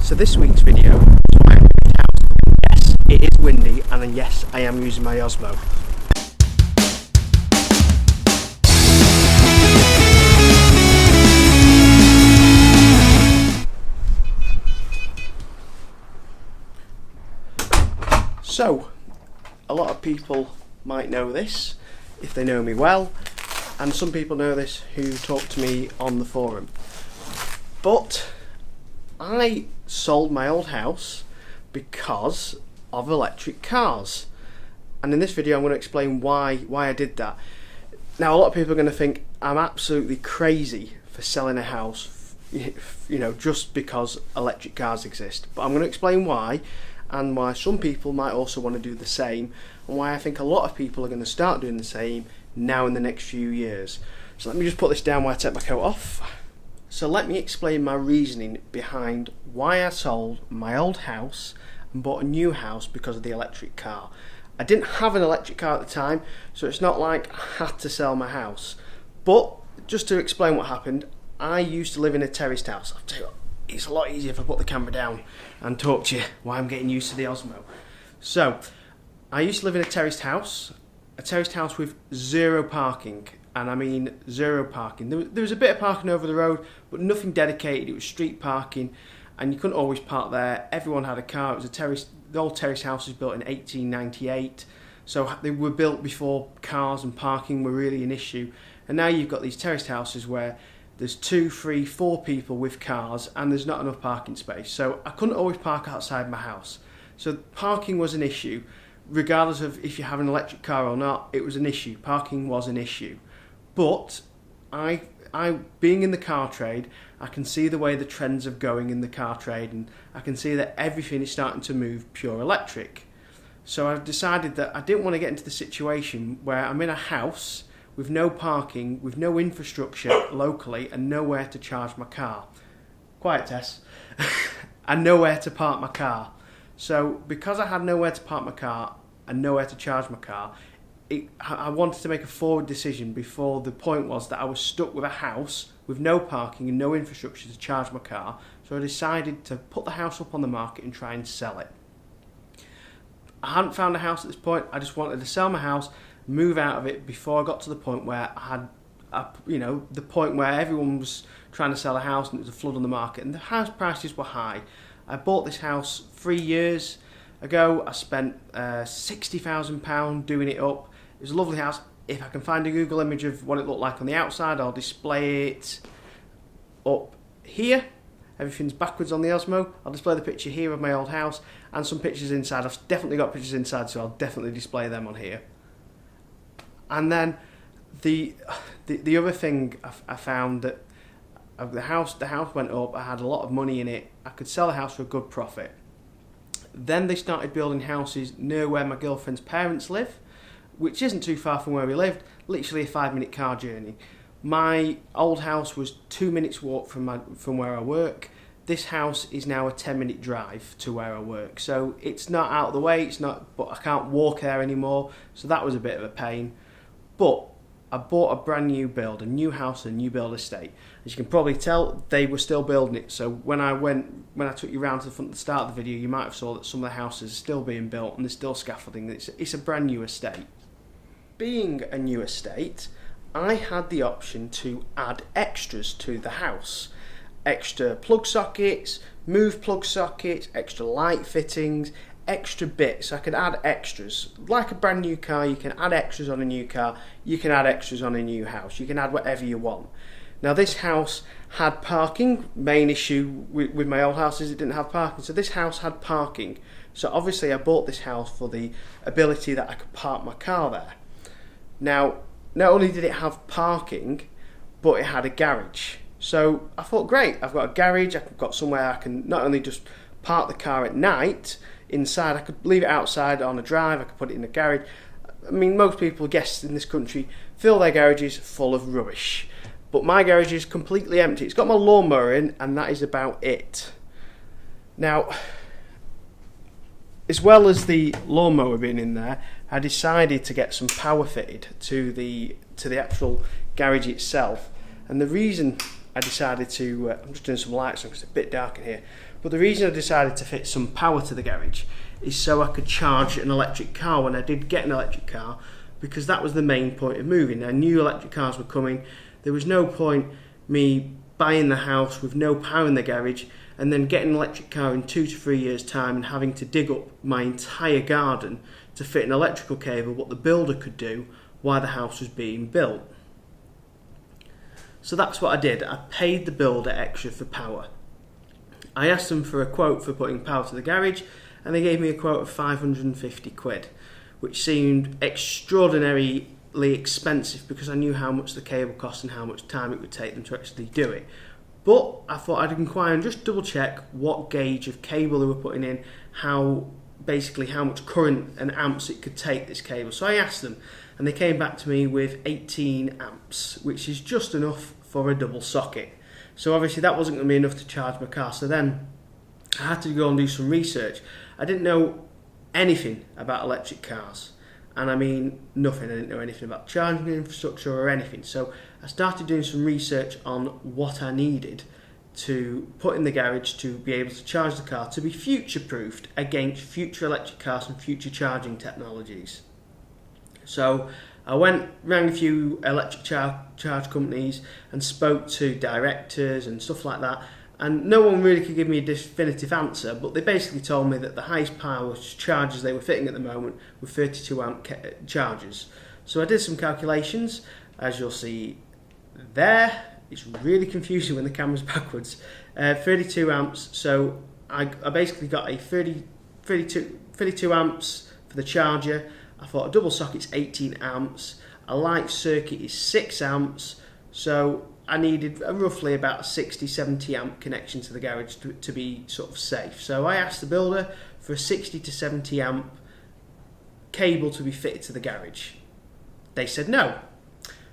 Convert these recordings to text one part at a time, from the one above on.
So this week's video is my house. Yes, it is windy, and then yes, I am using my Osmo. So, a lot of people might know this if they know me well, and some people know this who talk to me on the forum. But I sold my old house because of electric cars, and in this video I'm going to explain why I did that. Now, a lot of people are going to think I'm absolutely crazy for selling a house, you know, just because electric cars exist. But I'm going to explain why, and why some people might also want to do the same, and why I think a lot of people are going to start doing the same now in the next few years. So let me just put this down while I take my coat off. So let me explain my reasoning behind why I sold my old house and bought a new house because of the electric car. I didn't have an electric car at the time, so it's not like I had to sell my house. But just to explain what happened, I used to live in a terraced house. I'll tell you what, it's a lot easier if I put the camera down and talk to you while I'm getting used to the Osmo. So, I used to live in a terraced house with zero parking, and I mean zero parking. There was a bit of parking over the road, but nothing dedicated. It was street parking, and you couldn't always park there. Everyone had a car. It was a terrace. The old terrace house was built in 1898, so they were built before cars and parking were really an issue. And now you've got these terraced houses where there's 2, 3, 4 people with cars, and there's not enough parking space. So I couldn't always park outside my house. So parking was an issue. Regardless of if you have an electric car or not, it was an issue. Parking was an issue. But I being in the car trade, I can see the way the trends are going in the car trade, and I can see that everything is starting to move pure electric. So I've decided that I didn't want to get into the situation where I'm in a house with no parking, with no infrastructure locally, and nowhere to charge my car. Quiet, Tess. And nowhere to park my car. So because I had nowhere to park my car and nowhere to charge my car, I wanted to make a forward decision before the point was that I was stuck with a house with no parking and no infrastructure to charge my car. So I decided to put the house up on the market and try and sell it. I hadn't found a house at this point. I just wanted to sell my house, move out of it before I got to the point where I had, the point where everyone was trying to sell a house and it was a flood on the market and the house prices were high. I bought this house 3 years ago. I spent £60,000 doing it up. It was a lovely house. If I can find a Google image of what it looked like on the outside, I'll display it up here. Everything's backwards on the Osmo. I'll display the picture here of my old house and some pictures inside. I've definitely got pictures inside, so I'll definitely display them on here. And then the other thing I found that the house went up. I had a lot of money in it. I could sell the house for a good profit. Then they started building houses near where my girlfriend's parents live, which isn't too far from where we lived, literally a 5-minute car journey. My old house was 2 minutes walk from where I work. This house is now a 10-minute drive to where I work. So it's not out of the way, but I can't walk there anymore. So that was a bit of a pain. But I bought a brand new build, a new house, a new build estate. As you can probably tell, they were still building it. So when I took you round to the front at the start of the video, you might have saw that some of the houses are still being built and there's still scaffolding. It's a brand new estate. Being a new estate, I had the option to add extras to the house. Extra plug sockets, move plug sockets, extra light fittings, extra bits. I could add extras. Like a brand new car, you can add extras on a new car. You can add extras on a new house. You can add whatever you want. Now this house had parking. Main issue with my old house is it didn't have parking. So this house had parking. So obviously I bought this house for the ability that I could park my car there. Now, not only did it have parking, but it had a garage. So I thought, great, I've got a garage, I've got somewhere I can not only just park the car at night inside, I could leave it outside on a drive, I could put it in a garage. I mean, most people, guests in this country, fill their garages full of rubbish. But my garage is completely empty. It's got my lawnmower in, and that is about it. Now, as well as the lawnmower being in there, I decided to get some power fitted to the actual garage itself. And the reason I decided to, I'm just doing some lights because it's a bit dark in here, but the reason I decided to fit some power to the garage is so I could charge an electric car when I did get an electric car, because that was the main point of moving. I knew electric cars were coming. There was no point me buying the house with no power in the garage and then getting an electric car in 2 to 3 years' time and having to dig up my entire garden to fit an electrical cable, what the builder could do while the house was being built. So that's what I did. I paid the builder extra for power. I asked them for a quote for putting power to the garage, and they gave me a quote of 550 quid, which seemed extraordinarily expensive because I knew how much the cable cost and how much time it would take them to actually do it. But I thought I'd inquire and just double check what gauge of cable they were putting in, how much current and amps it could take, this cable. So I asked them, and they came back to me with 18 amps, which is just enough for a double socket. So obviously that wasn't going to be enough to charge my car. So then I had to go and do some research. I didn't know anything about electric cars, and I mean nothing. I didn't know anything about charging infrastructure or anything. So I started doing some research on what I needed to put in the garage to be able to charge the car, to be future-proofed against future electric cars and future charging technologies. So I rang a few electric charge companies and spoke to directors and stuff like that, and no one really could give me a definitive answer, but they basically told me that the highest power chargers they were fitting at the moment were 32 amp chargers. So I did some calculations, as you'll see there. It's really confusing when the camera's backwards. 32 amps, so I basically got a 32 amps for the charger. I thought a double socket's 18 amps, a light circuit is 6 amps, so I needed roughly about a 60-70 amp connection to the garage to be sort of safe. So I asked the builder for a 60 to 70 amp cable to be fitted to the garage. They said no.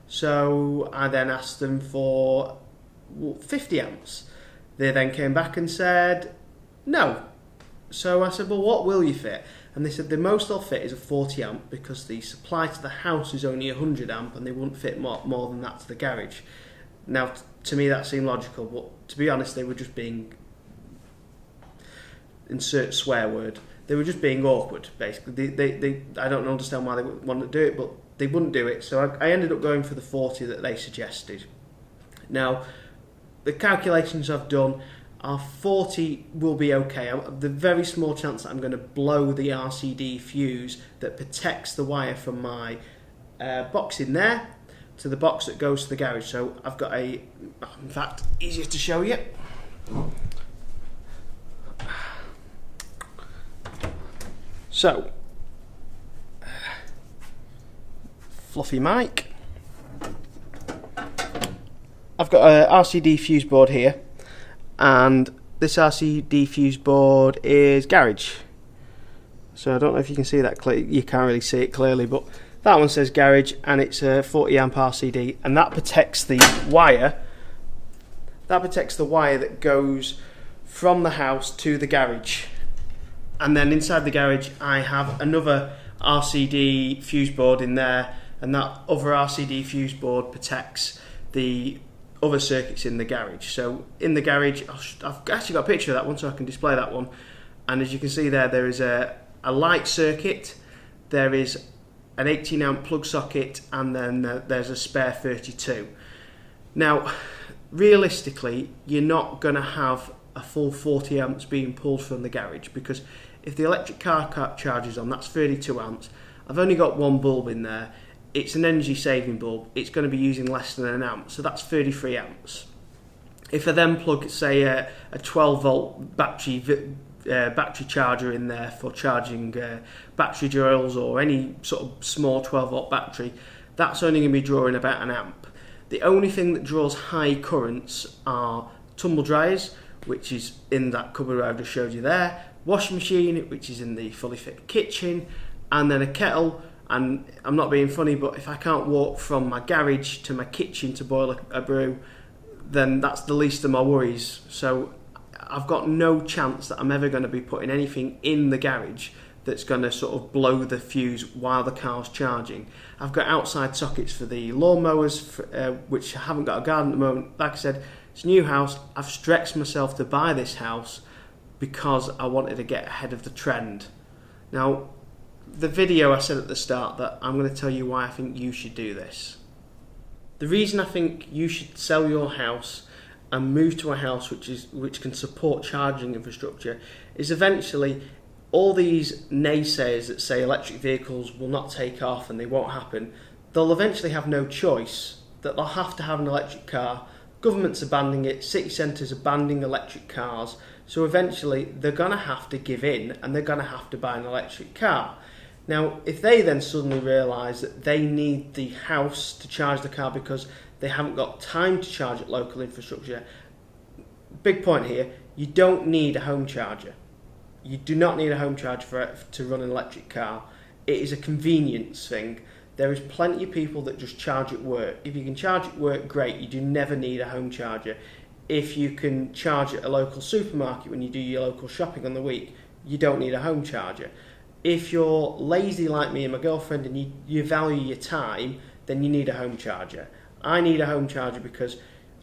So I then asked them for 50 amps. They then came back and said no. So I said, well, what will you fit? And they said the most they'll fit is a 40 amp because the supply to the house is only 100 amp and they wouldn't fit more than that to the garage. Now, to me that seemed logical, but to be honest, they were just being, insert swear word, they were just being awkward, basically. They I don't understand why they wanted to do it, but they wouldn't do it, so I ended up going for the 40 that they suggested. Now, the calculations I've done are 40 will be okay. The very small chance that I'm going to blow the RCD fuse that protects the wire from my box in there to the box that goes to the garage. So I've got in fact, easier to show you. So, fluffy mic. I've got a RCD fuse board here, and this RCD fuse board is garage. So I don't know if you can see that clearly. You can't really see it clearly, but that one says garage, and it's a 40 amp RCD, and that protects the wire. That protects the wire that goes from the house to the garage. And then inside the garage, I have another RCD fuse board in there, and that other RCD fuse board protects the other circuits in the garage. So in the garage, I've actually got a picture of that one so I can display that one, and as you can see there is a light circuit, there is an 18 amp plug socket, and then there's a spare 32. Now realistically, you're not going to have a full 40 amps being pulled from the garage, because if the electric car charges on, that's 32 amps. I've only got one bulb in there. It's an energy saving bulb. It's going to be using less than an amp, so that's 33 amps. If I then plug, say, a 12 volt battery charger in there for charging battery drills or any sort of small 12 volt battery, that's only going to be drawing about an amp. The only thing that draws high currents are tumble dryers, which is in that cupboard where I've just showed you there, washing machine, which is in the fully fit kitchen, and then a kettle. And I'm not being funny, but if I can't walk from my garage to my kitchen to boil a brew, then that's the least of my worries. So I've got no chance that I'm ever going to be putting anything in the garage that's going to sort of blow the fuse while the car's charging. I've got outside sockets for the lawnmowers, which I haven't got a garden at the moment. Like I said, It's a new house. I've stretched myself to buy this house because I wanted to get ahead of the trend. Now, the video I said at the start that I'm going to tell you why I think you should do this. The reason I think you should sell your house and move to a house which can support charging infrastructure is eventually all these naysayers that say electric vehicles will not take off and they won't happen, they'll eventually have no choice, that they'll have to have an electric car. Governments are banning it, city centres are banning electric cars, so eventually they're going to have to give in and they're going to have to buy an electric car. Now, if they then suddenly realise that they need the house to charge the car because they haven't got time to charge at local infrastructure, big point here, you don't need a home charger. You do not need a home charger to run an electric car. It is a convenience thing. There is plenty of people that just charge at work. If you can charge at work, great. You do never need a home charger. If you can charge at a local supermarket when you do your local shopping on the week, you don't need a home charger. If you're lazy like me and my girlfriend and you value your time, then you need a home charger. I need a home charger because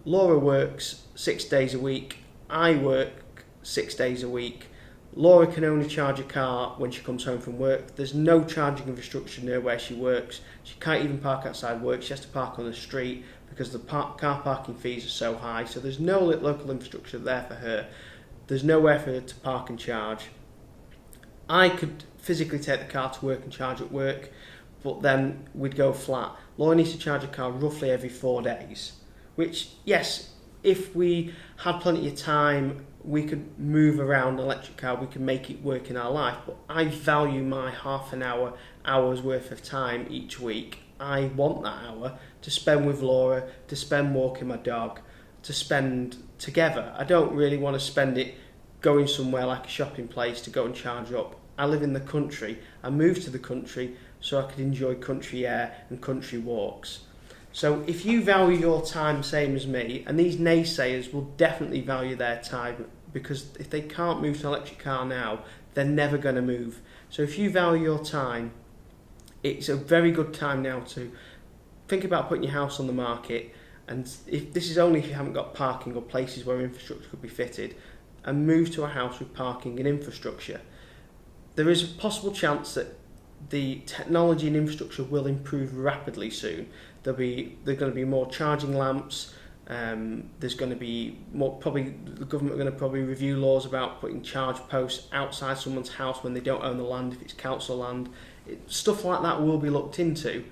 Laura works 6 days a week. I work 6 days a week. Laura can only charge a car when she comes home from work. There's no charging infrastructure near where she works. She can't even park outside work. She has to park on the street because the car parking fees are so high. So there's no local infrastructure there for her. There's nowhere for her to park and charge. I could physically take the car to work and charge at work, but then we'd go flat. Laura needs to charge a car roughly every 4 days, which, yes, if we had plenty of time, we could move around an electric car, we could make it work in our life, but I value my half an hour's worth of time each week. I want that hour to spend with Laura, to spend walking my dog, to spend together. I don't really want to spend it going somewhere like a shopping place to go and charge up. I live in the country. I moved to the country so I could enjoy country air and country walks. So if you value your time same as me, and these naysayers will definitely value their time, because if they can't move to an electric car now, they're never going to move. So if you value your time, it's a very good time now to think about putting your house on the market, and if this is only if you haven't got parking or places where infrastructure could be fitted, and move to a house with parking and infrastructure. There is a possible chance that the technology and infrastructure will improve rapidly soon. There's going to be more charging lamps. There's going to be more. Probably the government are going to probably review laws about putting charge posts outside someone's house when they don't own the land, if it's council land. Stuff like that will be looked into.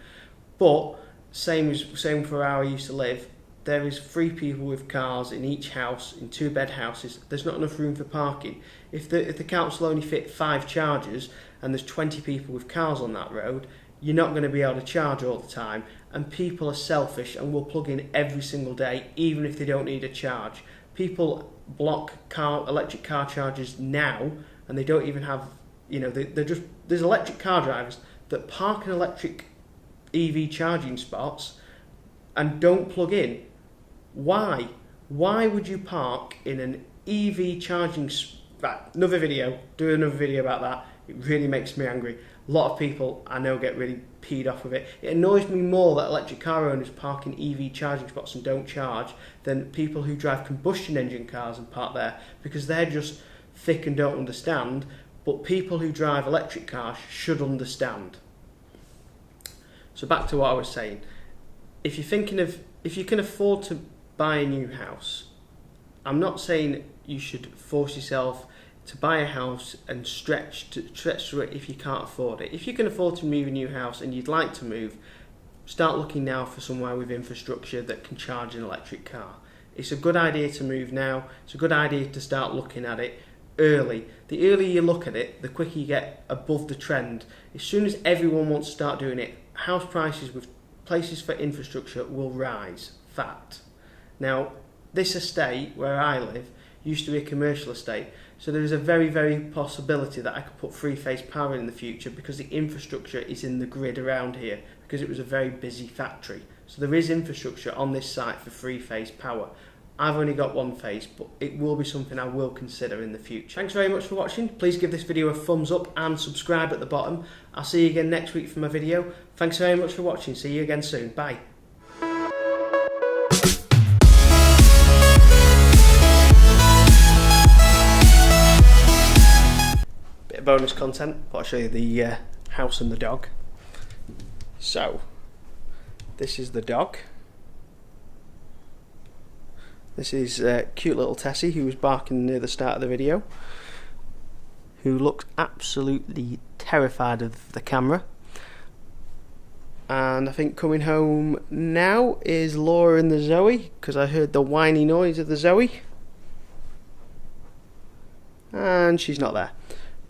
But same for where I used to live. There is 3 people with cars in each house, in 2-bed houses. There's not enough room for parking. If the council only fit 5 chargers and there's 20 people with cars on that road, you're not going to be able to charge all the time. And people are selfish and will plug in every single day, even if they don't need a charge. People block electric car chargers now, and they don't even have, there's electric car drivers that park in electric EV charging spots and don't plug in. Why? Why would you park in an EV charging spot? Do another video about that. It really makes me angry. A lot of people I know get really peed off with it. It annoys me more that electric car owners park in EV charging spots and don't charge than people who drive combustion engine cars and park there, because they're just thick and don't understand. But people who drive electric cars should understand. So back to what I was saying. If you can afford to buy a new house, I'm not saying you should force yourself to buy a house and stretch through it if you can't afford it. If you can afford to move a new house and you'd like to move, start looking now for somewhere with infrastructure that can charge an electric car. It's a good idea to move now. It's a good idea to start looking at it early. The earlier you look at it, the quicker you get above the trend. As soon as everyone wants to start doing it, house prices with places for infrastructure will rise. Fact. Now, this estate where I live used to be a commercial estate, so there is a very, very possibility that I could put three-phase power in the future because the infrastructure is in the grid around here, because it was a very busy factory. So there is infrastructure on this site for three-phase power. I've only got one phase, but it will be something I will consider in the future. Thanks very much for watching. Please give this video a thumbs up and subscribe at the bottom. I'll see you again next week for my video. Thanks very much for watching. See you again soon. Bye. bonus content, but I'll show you the house and the dog. So, this is the dog. This is cute little Tessie, who was barking near the start of the video, who looked absolutely terrified of the camera. And I think coming home now is Laura and the Zoe, because I heard the whiny noise of the Zoe. And she's not there.